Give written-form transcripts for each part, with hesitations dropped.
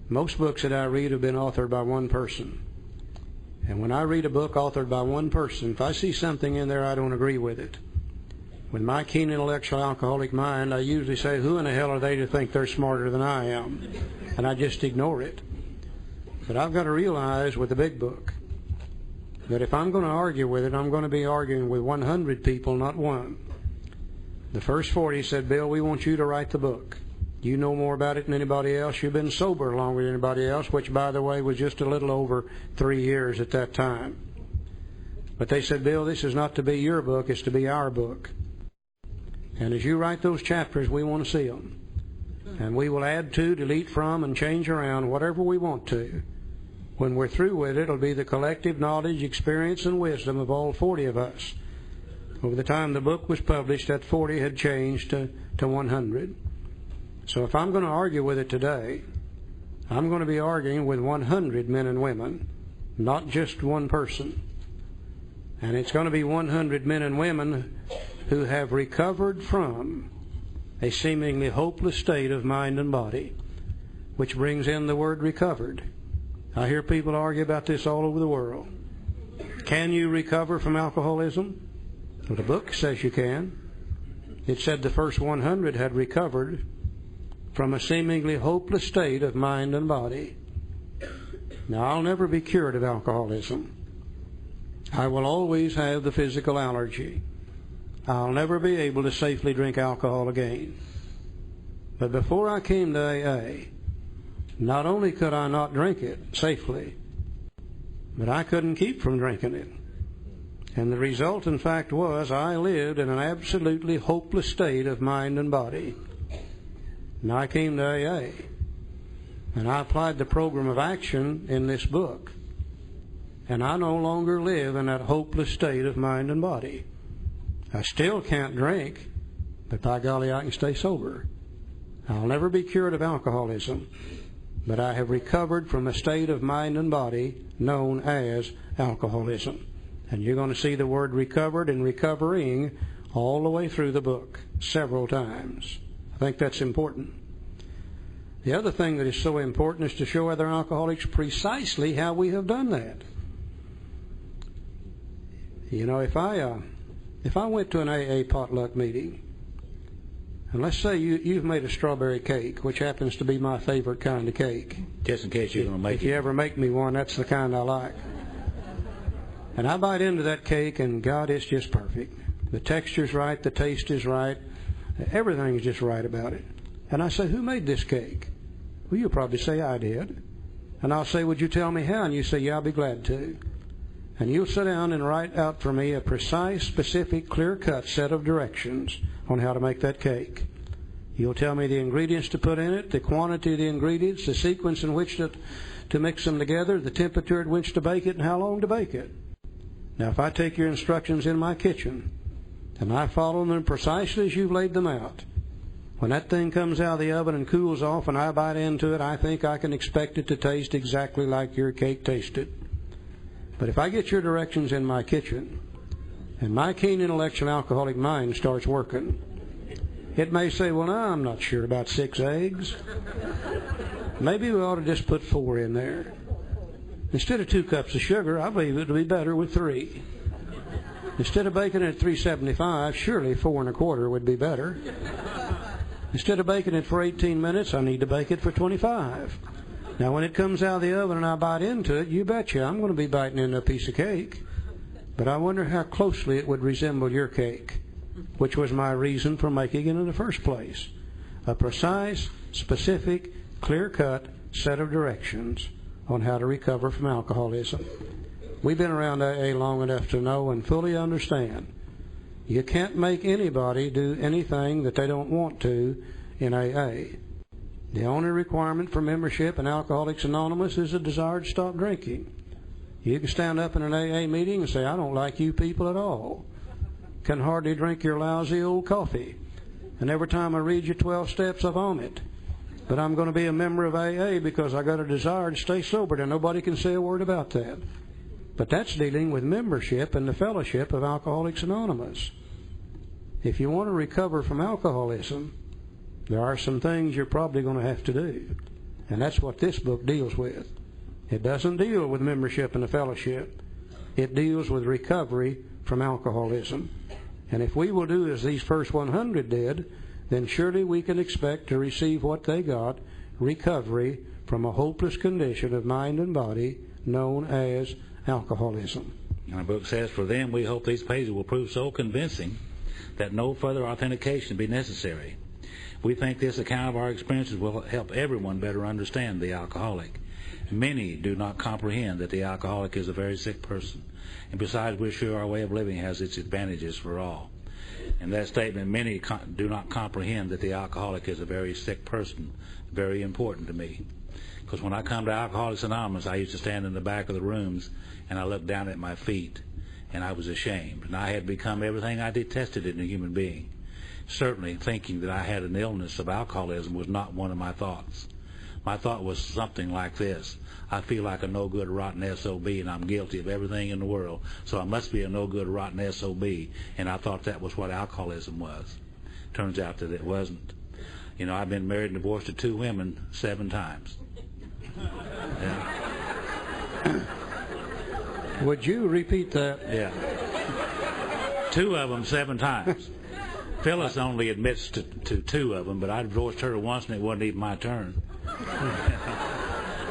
Most books that I read have been authored by one person. And when I read a book authored by one person, if I see something in there I don't agree with it, with my keen intellectual alcoholic mind, I usually say, who in the hell are they to think they're smarter than I am? And I just ignore it. But I've got to realize with the big book that if I'm going to argue with it, I'm going to be arguing with 100 people, not one. The first 40 said, Bill, we want you to write the book. You know more about it than anybody else. You've been sober longer than anybody else, which, by the way, was just a little over 3 years at that time. But they said, Bill, this is not to be your book, it's to be our book. And as you write those chapters, we want to see them. And we will add to, delete from, and change around whatever we want to. When we're through with it, it'll be the collective knowledge, experience, and wisdom of all 40 of us. Over the time the book was published, that 40 had changed to 100. So if I'm going to argue with it today, I'm going to be arguing with 100 men and women, not just one person. And it's going to be 100 men and women who have recovered from a seemingly hopeless state of mind and body, which brings in the word recovered. I hear people argue about this all over the world. Can you recover from alcoholism? Well, the book says you can. It said the first 100 had recovered from a seemingly hopeless state of mind and body. Now, I'll never be cured of alcoholism. I will always have the physical allergy. I'll never be able to safely drink alcohol again. But before I came to AA, not only could I not drink it safely, but I couldn't keep from drinking it. And the result, in fact, was I lived in an absolutely hopeless state of mind and body. And I came to AA, and I applied the program of action in this book. And I no longer live in that hopeless state of mind and body. I still can't drink, but by golly, I can stay sober. I'll never be cured of alcoholism, but I have recovered from a state of mind and body known as alcoholism. And you're going to see the word recovered and recovering all the way through the book, several times. I think that's important. The other thing that is so important is to show other alcoholics precisely how we have done that. You know, if I went to an AA potluck meeting, and let's say you've made a strawberry cake, which happens to be my favorite kind of cake. Just in case you're going to make it. If you ever make me one, that's the kind I like. And I bite into that cake, and God, it's just perfect. The texture's right, the taste is right, everything is just right about it. And I say, who made this cake? Well, you'll probably say, I did. And I'll say, would you tell me how? And you say, yeah, I'll be glad to. And you'll sit down and write out for me a precise, specific, clear-cut set of directions on how to make that cake. You'll tell me the ingredients to put in it, the quantity of the ingredients, the sequence in which to mix them together, the temperature at which to bake it, and how long to bake it. Now, if I take your instructions in my kitchen, and I follow them precisely as you've laid them out, when that thing comes out of the oven and cools off and I bite into it, I think I can expect it to taste exactly like your cake tasted. But if I get your directions in my kitchen, and my keen intellectual alcoholic mind starts working, it may say, well, now I'm not sure about 6 eggs. Maybe we ought to just put 4 in there. Instead of 2 cups of sugar, I believe it would be better with 3. Instead of baking it at 375, surely 4 1/4 would be better. Instead of baking it for 18 minutes, I need to bake it for 25. Now, when it comes out of the oven and I bite into it, you betcha I'm going to be biting into a piece of cake. But I wonder how closely it would resemble your cake, which was my reason for making it in the first place. A precise, specific, clear-cut set of directions on how to recover from alcoholism. We've been around AA long enough to know and fully understand you can't make anybody do anything that they don't want to in AA. The only requirement for membership in Alcoholics Anonymous is a desire to stop drinking. You can stand up in an AA meeting and say, I don't like you people at all. Can hardly drink your lousy old coffee. And every time I read your 12 steps, I vomit. But I'm going to be a member of AA because I got a desire to stay sober, and nobody can say a word about that. But that's dealing with membership in the fellowship of Alcoholics Anonymous. If you want to recover from alcoholism, there are some things you're probably going to have to do. And that's what this book deals with. It doesn't deal with membership in the fellowship. It deals with recovery from alcoholism. And if we will do as these first 100 did, then surely we can expect to receive what they got, recovery from a hopeless condition of mind and body known as alcoholism. And the book says, for them we hope these pages will prove so convincing that no further authentication be necessary. We think this account of our experiences will help everyone better understand the alcoholic. Many do not comprehend that the alcoholic is a very sick person, and besides, we're sure our way of living has its advantages for all. And that statement, many do not comprehend that the alcoholic is a very sick person, very important to me. Because when I come to Alcoholics Anonymous, I used to stand in the back of the rooms and I looked down at my feet and I was ashamed. And I had become everything I detested in a human being. Certainly thinking that I had an illness of alcoholism was not one of my thoughts. My thought was something like this: I feel like a no-good, rotten SOB, and I'm guilty of everything in the world, so I must be a no-good, rotten SOB. And I thought that was what alcoholism was. Turns out that it wasn't. You know, I've been married and divorced to 2 women 7 times. Yeah. Would you repeat that? Yeah. 2 of them 7 times. Phyllis only admits to 2 of them, but I divorced her once and it wasn't even my turn.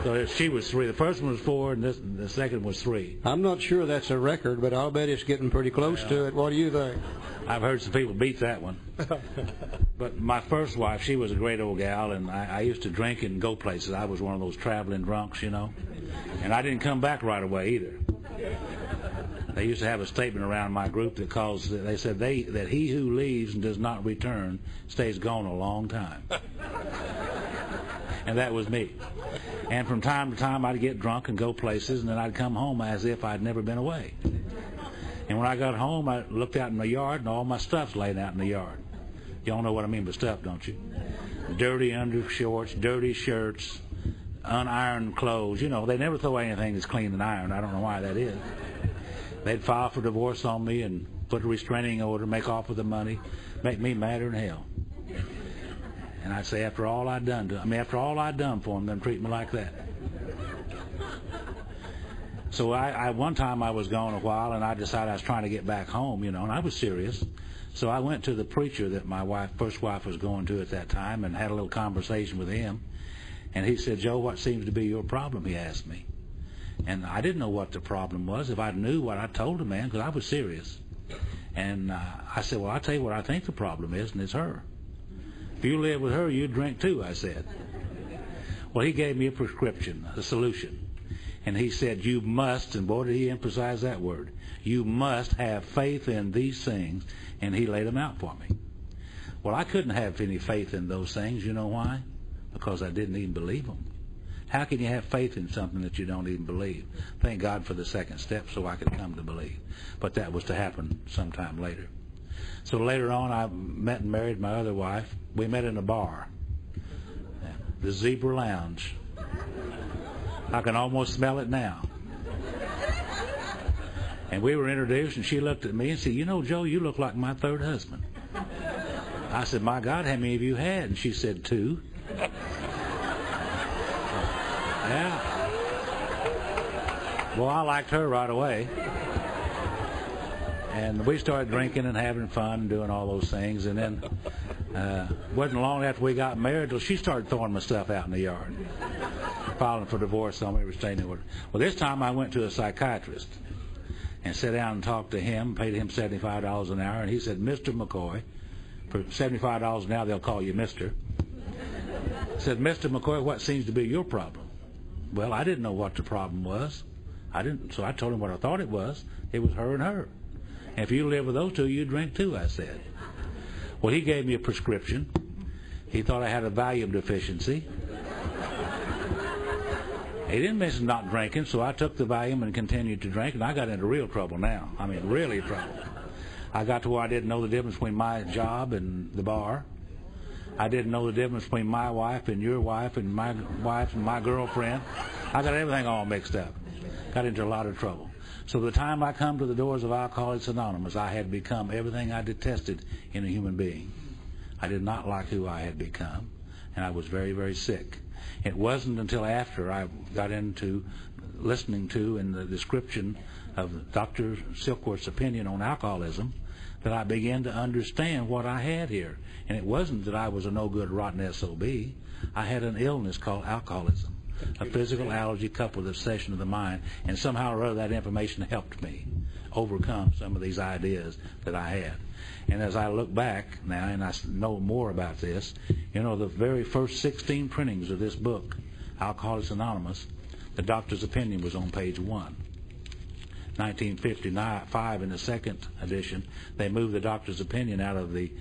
So she was 3. The first one was 4, and the second was 3. I'm not sure that's a record, but I'll bet it's getting pretty close to it. What do you think? I've heard some people beat that one. But my first wife, she was a great old gal, and I used to drink and go places. I was one of those traveling drunks, you know. And I didn't come back right away either. They used to have a statement around my group they said that he who leaves and does not return stays gone a long time. And that was me. And from time to time I'd get drunk and go places, and then I'd come home as if I'd never been away. And when I got home, I looked out in my yard, and all my stuff's laying out in the yard. Y'all know what I mean by stuff, don't you? Dirty undershorts, dirty shirts, unironed clothes. You know, they never throw anything that's clean and ironed. I don't know why that is. They'd file for divorce on me and put a restraining order, make off with the money, make me madder than hell. And I'd say, after all I'd done for them, treat me like that. So one time I was gone a while, and I decided I was trying to get back home, you know, and I was serious. So I went to the preacher that my first wife was going to at that time, and had a little conversation with him. And he said, Joe, what seems to be your problem? He asked me. And I didn't know what the problem was. If I knew what I told the man, because I was serious. And I said, well, I'll tell you what I think the problem is, and it's her. If you live with her, you drink too, I said. Well, he gave me a prescription, a solution. And he said, you must, and boy, did he emphasize that word, you must have faith in these things. And he laid them out for me. Well, I couldn't have any faith in those things. You know why? Because I didn't even believe them. How can you have faith in something that you don't even believe? Thank God for the second step so I could come to believe. But that was to happen sometime later. So later on, I met and married my other wife. We met in a bar, the Zebra Lounge. I can almost smell it now. And we were introduced, and she looked at me and said, you know, Joe, you look like my 3rd husband. I said, my God, how many of you had? And she said, 2. Yeah. Well, I liked her right away. And we started drinking and having fun and doing all those things. And then wasn't long after we got married till she started throwing my stuff out in the yard, filing for divorce on me, restraining order. Well, this time I went to a psychiatrist and sat down and talked to him, paid him $75 an hour, and he said, Mr. McCoy, for $75 an hour they'll call you Mr. Said, Mr. McCoy, what seems to be your problem? Well, I didn't know what the problem was. So I told him what I thought it was. It was her and her. And if you live with those 2, you drink too, I said. Well, he gave me a prescription. He thought I had a Valium deficiency. He didn't mention not drinking, so I took the Valium and continued to drink, and I got into real trouble now. I mean, really trouble. I got to where I didn't know the difference between my job and the bar. I didn't know the difference between my wife and your wife and my wife and my girlfriend. I got everything all mixed up. Got into a lot of trouble. So the time I come to the doors of Alcoholics Anonymous, I had become everything I detested in a human being. I did not like who I had become, and I was very, very sick. It wasn't until after I got into listening to and the description of Dr. Silkworth's opinion on alcoholism that I began to understand what I had here. And it wasn't that I was a no-good, rotten SOB. I had an illness called alcoholism, a physical allergy coupled with obsession of the mind, and somehow or other that information helped me overcome some of these ideas that I had. And as I look back now and I know more about this, you know, the very first 16 printings of this book, Alcoholics Anonymous, the doctor's opinion was on page 1. 1955, in the second edition, they moved the doctor's opinion out of the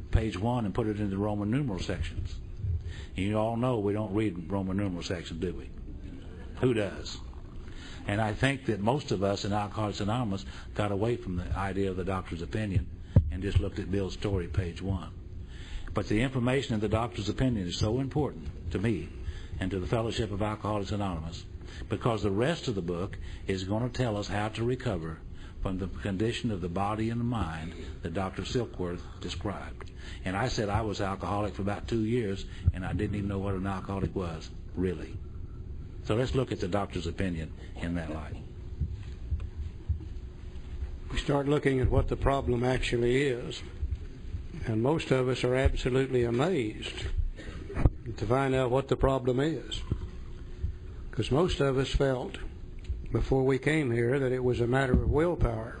page 1 and put it in the Roman numeral sections. And you all know we don't read Roman numeral sections, do we? Who does? And I think that most of us in Alcoholics Anonymous got away from the idea of the doctor's opinion and just looked at Bill's story, page 1. But the information in the doctor's opinion is so important to me and to the Fellowship of Alcoholics Anonymous, because the rest of the book is going to tell us how to recover from the condition of the body and the mind that Dr. Silkworth described. And I said I was alcoholic for about 2 years, and I didn't even know what an alcoholic was, really. So let's look at the doctor's opinion in that light. We start looking at what the problem actually is, and most of us are absolutely amazed to find out what the problem is. Because most of us felt before we came here that it was a matter of willpower.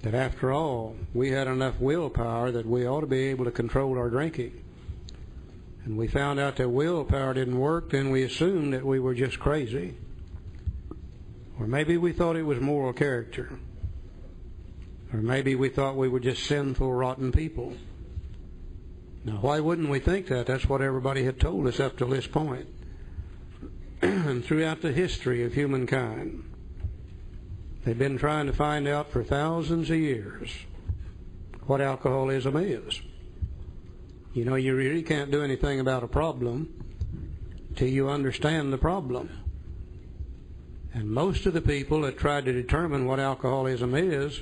That after all, we had enough willpower that we ought to be able to control our drinking. And we found out that willpower didn't work, then we assumed that we were just crazy. Or maybe we thought it was moral character. Or maybe we thought we were just sinful, rotten people. Now, why wouldn't we think that? That's what everybody had told us up to this point. And throughout the history of humankind, they've been trying to find out for thousands of years what alcoholism is. You know, you really can't do anything about a problem till you understand the problem. And most of the people that tried to determine what alcoholism is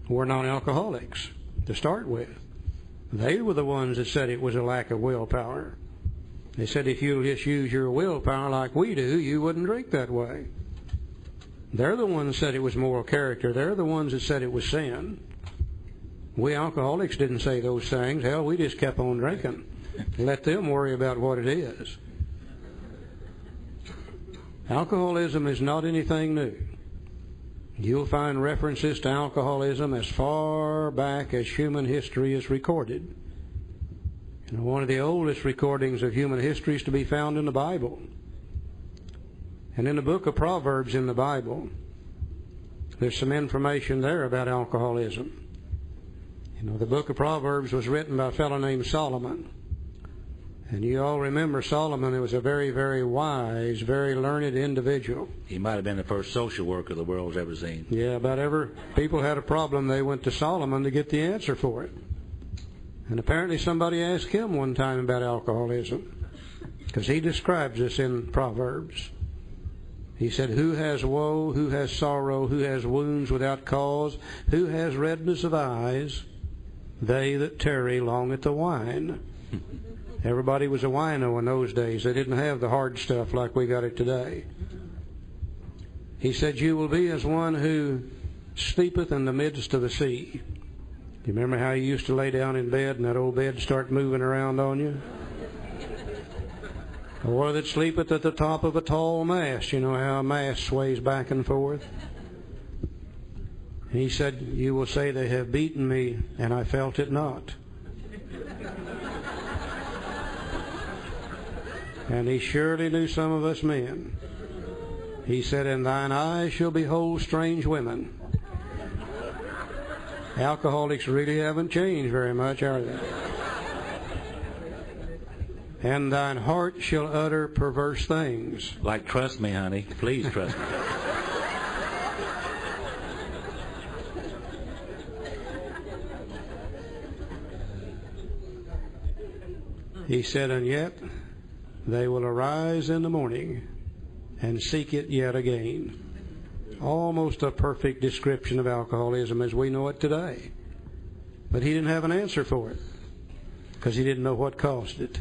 were non-alcoholics to start with. They were the ones that said it was a lack of willpower. They said if you just use your willpower like we do, you wouldn't drink that way. They're the ones that said it was moral character. They're the ones that said it was sin. We alcoholics didn't say those things. Hell, we just kept on drinking. Let them worry about what it is. Alcoholism is not anything new. You'll find references to alcoholism as far back as human history is recorded. You know, one of the oldest recordings of human history is to be found in the Bible. And in the book of Proverbs in the Bible, there's some information there about alcoholism. You know, the book of Proverbs was written by a fellow named Solomon. And you all remember Solomon. He was a very, very wise, very learned individual. He might have been the first social worker the world's ever seen. Yeah, about ever people had a problem, they went to Solomon to get the answer for it. And apparently somebody asked him one time about alcoholism, because he describes this in Proverbs. He said, who has woe, who has sorrow, who has wounds without cause, who has redness of eyes? They that tarry long at the wine. Everybody was a wino in those days. They didn't have the hard stuff like we got it today. He said, you will be as one who sleepeth in the midst of the sea. You remember how you used to lay down in bed and that old bed start moving around on you? Or that sleepeth at the top of a tall mast. You know how a mast sways back and forth? And he said, you will say, they have beaten me, and I felt it not. And he surely knew some of us men. He said, and thine eyes shall behold strange women. Alcoholics really haven't changed very much, are they? And thine heart shall utter perverse things. Like, trust me, honey. Please trust me. He said, and yet they will arise in the morning and seek it yet again. Almost a perfect description of alcoholism as we know it today. But he didn't have an answer for it, because he didn't know what caused it.